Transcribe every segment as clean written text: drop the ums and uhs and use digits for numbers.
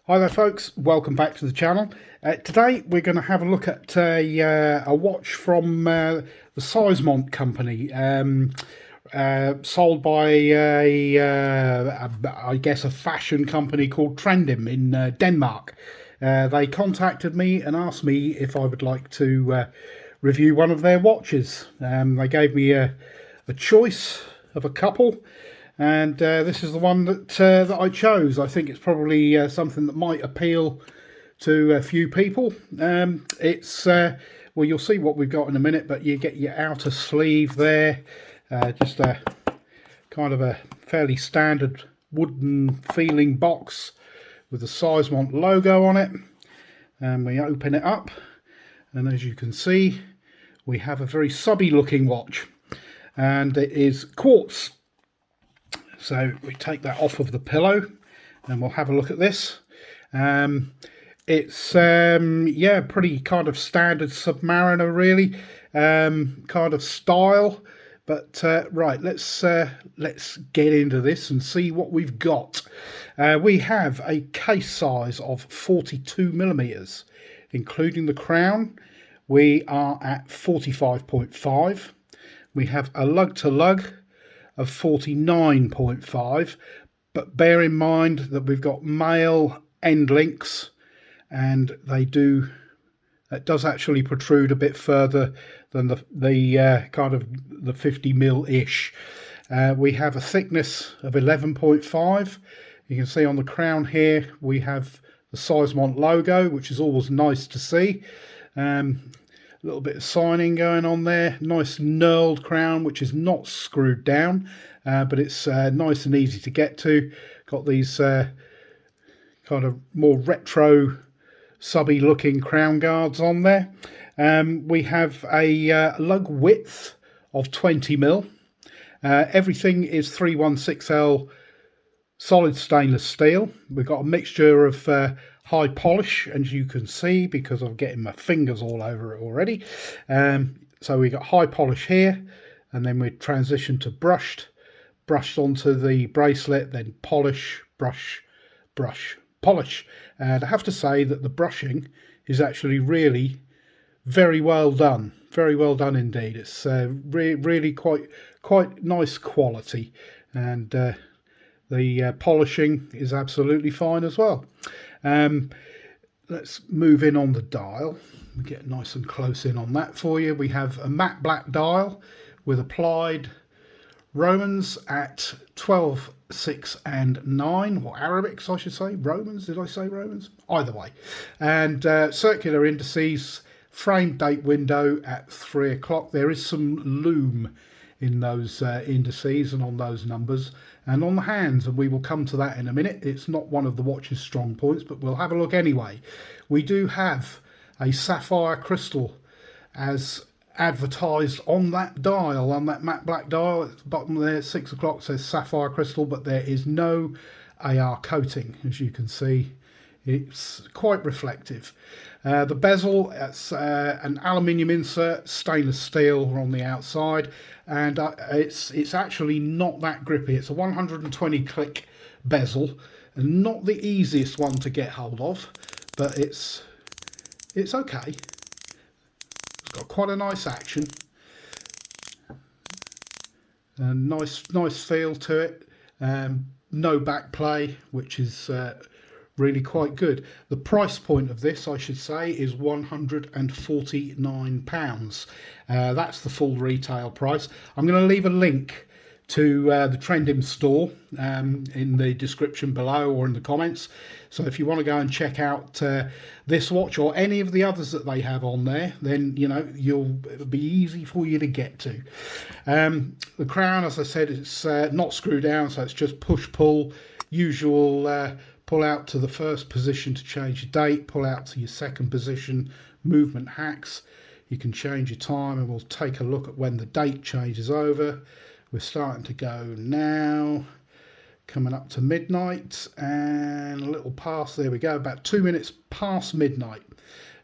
Hi there folks, welcome back to the channel. Today we're going to have a look at a watch from the Seizmont company, sold by I guess a fashion company called Trendhim in Denmark. They contacted me and asked me if I would like to review one of their watches. They gave me a choice of a couple, and this is the one that I chose. I think it's probably something that might appeal to a few people. It's well, you'll see what we've got in a minute, but you get your outer sleeve there, just a kind of a fairly standard wooden feeling box with the Seizmont logo on it, and we open it up, and as you can see, we have a very subby looking watch, and it is quartz. So we take that off of the pillow and we'll have a look at this. It's yeah, pretty kind of standard Submariner really, kind of style. But right, let's get into this and see what we've got. We have a case size of 42 millimeters, including the crown. We are at 45.5. We have a lug to lug of 49.5, but bear in mind that we've got male end links, and that does actually protrude a bit further than the kind of the 50 mil ish. We have a thickness of 11.5. You can see on the crown here we have the Seizmont logo, which is always nice to see. A little bit of signing going on there. Nice knurled crown, which is not screwed down, but it's nice and easy to get to. Got these kind of more retro subby looking crown guards on there. We have a lug width of 20 mil. Everything is 316L solid stainless steel. We've got a mixture of high polish, as you can see, because I'm getting my fingers all over it already. So we got high polish here, and then we transition to brushed onto the bracelet, then polish, brush, polish. And I have to say that the brushing is actually really very well done indeed. It's really quite nice quality, and the polishing is absolutely fine as well. Let's move in on the dial. We get nice and close in on that for you. We have a matte black dial with applied Romans at 12, 6 and 9, or Arabics I should say. Romans, did I say Romans? Either way. And circular indices, frame date window at 3 o'clock. There is some lume in those indices and on those numbers, and on the hands, and we will come to that in a minute. It's not one of the watch's strong points, but we'll have a look anyway. We do have a sapphire crystal as advertised on that dial, on that matte black dial at the bottom there. 6 o'clock says sapphire crystal, but there is no AR coating, as you can see. It's quite reflective. The bezel, it's an aluminium insert, stainless steel on the outside, and it's actually not that grippy. It's a 120 click bezel, and not the easiest one to get hold of, but it's okay. It's got quite a nice action and nice feel to it. No back play, which is really quite good. The price point of this, I should say, is £149. That's the full retail price. I'm going to leave a link to the Trendhim store in the description below or in the comments. So if you want to go and check out this watch or any of the others that they have on there, then it'll be easy for you to get to. The crown, as I said, it's not screwed down, so it's just push pull. Usual pull out to the first position to change your date, pull out to your second position, movement hacks. You can change your time, and we'll take a look at when the date changes over. We're starting to go now, coming up to midnight, and a little past, there we go, about 2 minutes past midnight.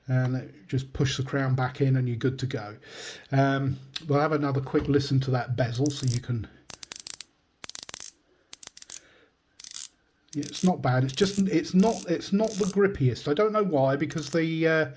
And just push the crown back in and you're good to go. We'll have another quick listen to that bezel so you can It's not bad. It's just it's not the grippiest. I don't know why, because the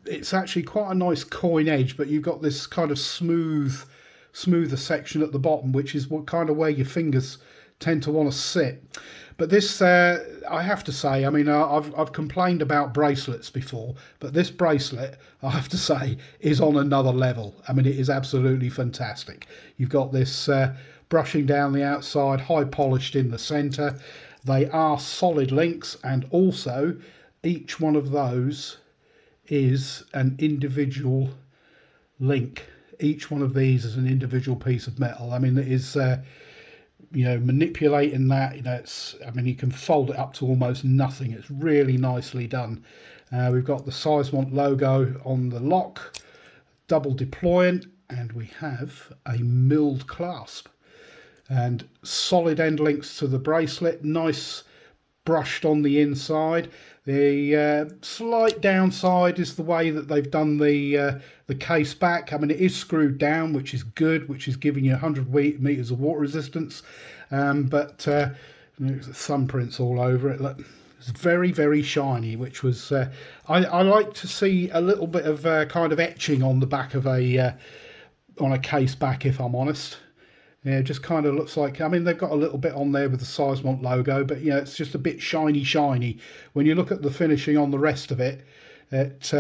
it's actually quite a nice coin edge, but you've got this kind of smoother section at the bottom, which is what kind of where your fingers tend to want to sit. But this, I have to say, I mean, I've complained about bracelets before, but this bracelet, I have to say, is on another level. I mean, it is absolutely fantastic. You've got this brushing down the outside, high polished in the centre. They are solid links, and also each one of those is an individual link. Each one of these is an individual piece of metal. I mean, it is, you know, manipulating that, you know, it's, I mean, you can fold it up to almost nothing. It's really nicely done. We've got the Seizmont logo on the lock, double deployant, and we have a milled clasp. And solid end links to the bracelet, nice brushed on the inside. The slight downside is the way that they've done the case back. I mean, it is screwed down, which is good, which is giving you 100 meters of water resistance. But there's thumbprints all over it. Look, it's very, very shiny, which was I like to see a little bit of kind of etching on the back of a on a case back, if I'm honest. Yeah, it just kind of looks like, I mean, they've got a little bit on there with the Seizmont logo, but yeah, it's just a bit shiny. When you look at the finishing on the rest of it, it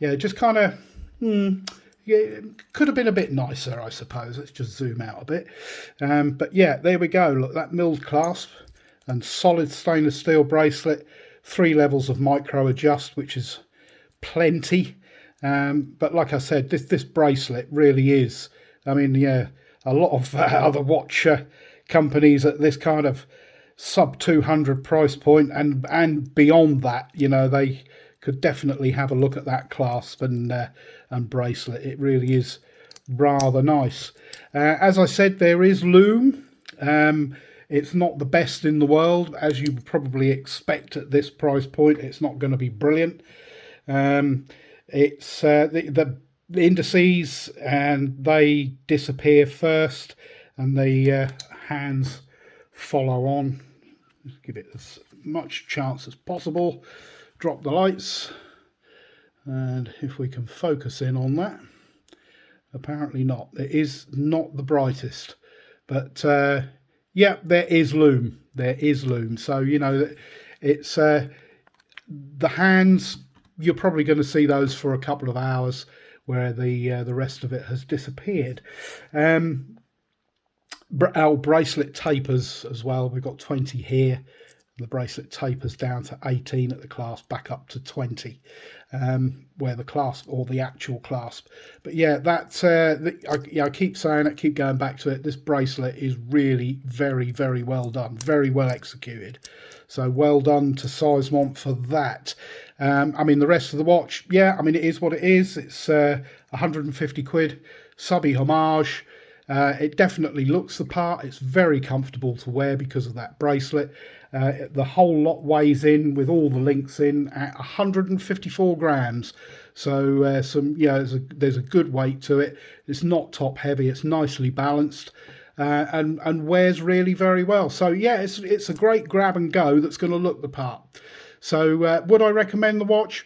yeah, just kind of, yeah, it could have been a bit nicer, I suppose. Let's just zoom out a bit. But yeah, there we go. Look, that milled clasp and solid stainless steel bracelet, 3 levels of micro adjust, which is plenty. But like I said, this bracelet really is, I mean, yeah, a lot of other watch companies at this kind of sub 200 price point and beyond that, you know, they could definitely have a look at that clasp and bracelet. It really is rather nice. As I said, there is Lume. It's not the best in the world, as you probably expect at this price point. It's not going to be brilliant. It's the indices, and they disappear first, and the hands follow on. Just give it as much chance as possible. Drop the lights, and if we can focus in on that, apparently not. It is not the brightest, but yeah, there is Lume. There is Lume. So you know, it's the hands. You're probably going to see those for a couple of hours, where the rest of it has disappeared. Our bracelet tapers as well. We've got 20 here. The bracelet tapers down to 18 at the clasp, back up to 20, where the clasp, or the actual clasp. But yeah, that's I keep saying it, keep going back to it. This bracelet is really very, very well done, very well executed. So well done to Seizmont for that. I mean, the rest of the watch, yeah, I mean, it is what it is. It's 150 quid, subby homage. It definitely looks the part. It's very comfortable to wear because of that bracelet. The whole lot weighs in, with all the links in, at 154 grams. So there's a good weight to it. It's not top heavy. It's nicely balanced. And wears really very well. So yeah, it's a great grab and go that's going to look the part. So would I recommend the watch?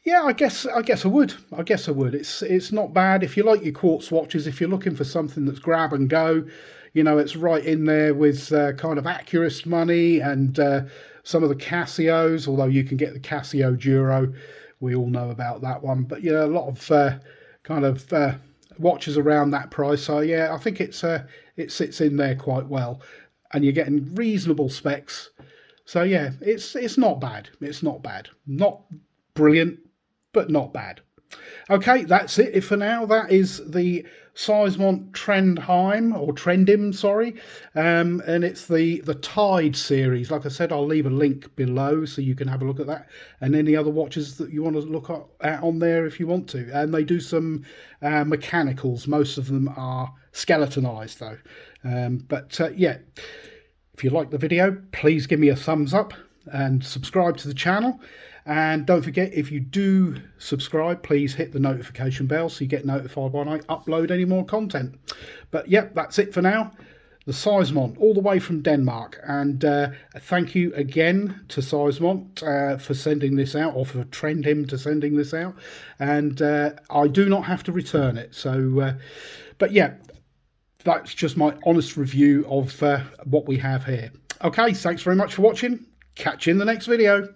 Yeah, I guess I would. It's not bad if you like your quartz watches. If you're looking for something that's grab and go, you know, it's right in there with kind of Accurist money and some of the Casios. Although you can get the Casio Duro, we all know about that one. But yeah, a lot of kind of watches around that price. So yeah, I think it sits in there quite well, and you're getting reasonable specs. So yeah, it's not bad. It's not bad. Not brilliant, but not bad. Okay, that's it for now. That is the Seizmont Trendhim, sorry. And it's the Tide series. Like I said, I'll leave a link below so you can have a look at that, and any other watches that you want to look at on there if you want to. And they do some mechanicals. Most of them are skeletonized though. But yeah, if you like the video, please give me a thumbs up and subscribe to the channel. And don't forget, if you do subscribe, please hit the notification bell so you get notified when I upload any more content. But yep, that's it for now. the Seizmont, all the way from Denmark. And thank you again to Seizmont for sending this out, or for Trendhim to sending this out. And I do not have to return it. So, but yeah, that's just my honest review of what we have here. Okay, thanks very much for watching. Catch you in the next video.